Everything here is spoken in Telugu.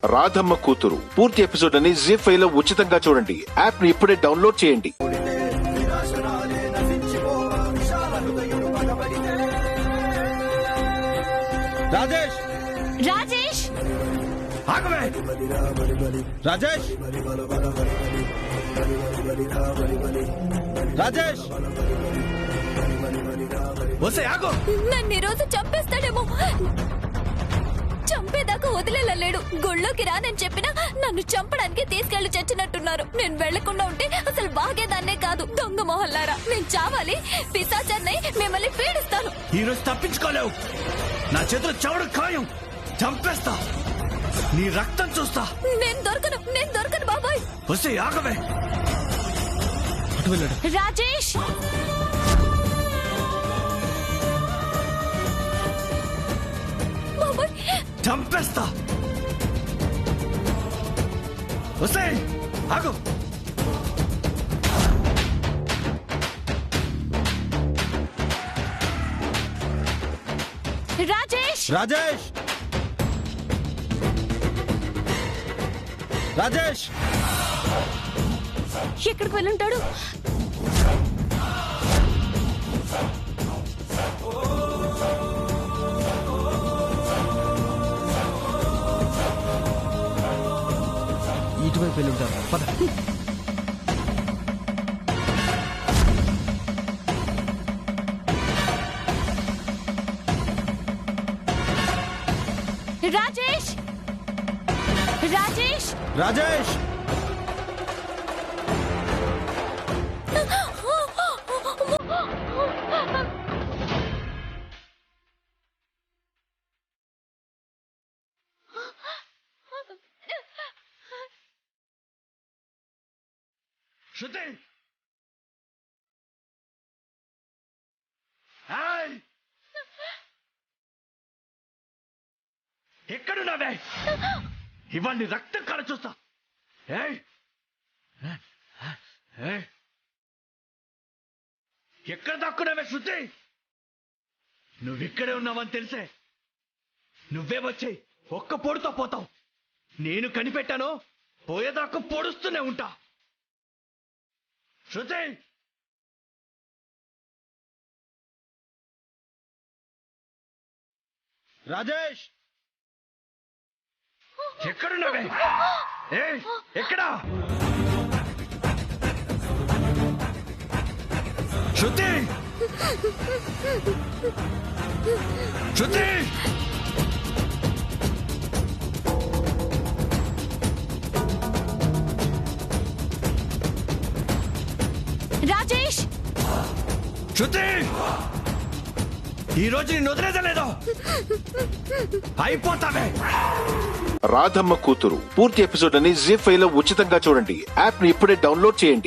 రాధమ్మ కూతురు పూర్తి ఎపిసోడ్ అని జీ5 లో ఉచితంగా చూడండి. యాప్ ని ఇప్పుడే డౌన్లోడ్ చేయండి. రాజేష్ రాజేష్ ఆగవే రాజేష్ రాజేష్ వస్తే ఆగు. నన్ను ఈరోజు చంపేస్తాడేమో. చంపేదాకా వదిలేలేడు. గుళ్ళోకి రానని చెప్పినా నన్ను చంపడానికి తీసుకెళ్లి చచ్చినట్టున్నారు. నేను వెళ్లకుండా ఉంటే అసలు బాగేదాన్నే కాదు. దొంగ మొహల్లారా, నేను చావాలి. పిశాచాన్ని మిమ్మల్ని పీడిస్తాను. ఈ రోజు తప్పించుకోలేవు. నా చేతులు చవడు ఖాయం. చంపేస్తా. నీ రక్తం చూస్తా. నేను దొరకను బాబాయ్. వస్తే ఆగవే. అటు వెళ్ళాడు. రాజేష్ బాబాయ్, చంపేస్తా. వస్తే ఆగు. రాజేష్ రాజేష్ రాజేష్ ఎక్కడికి వెళ్ళుంటాడు? ఇటువైపు వెళ్ళుంటారు. పద. రాజేష్ రాజేష్ రాజేష్ శృతి, ఏయ్! ఎక్కడున్నావే? ఇవన్నీ రక్తం కాడ చూస్తా. ఏయ్! ఏయ్! ఎక్కడ దాక్కున్నావే శృతి? నువ్విక్కడే ఉన్నావని తెలిసే నువ్వే వచ్చి ఒక్క పొడుతో పోతావు. నేను కనిపెట్టాను. పోయేదాకా పొడుస్తూనే ఉంటా. శృతి, రాజేష్ ఎక్కడున్నావే? ఎక్కడా? శృతి, శృతి, రాజేష్ శృతి, ఈ రోజు నేను వదిలేదలేదో. అయిపోతావే. రాధమ్మ కూతురు పూర్తి ఎపిసోడ్ అని జీ5 లో ఉచితంగా చూడండి. యాప్ ని ఇప్పుడే డౌన్లోడ్ చేయండి.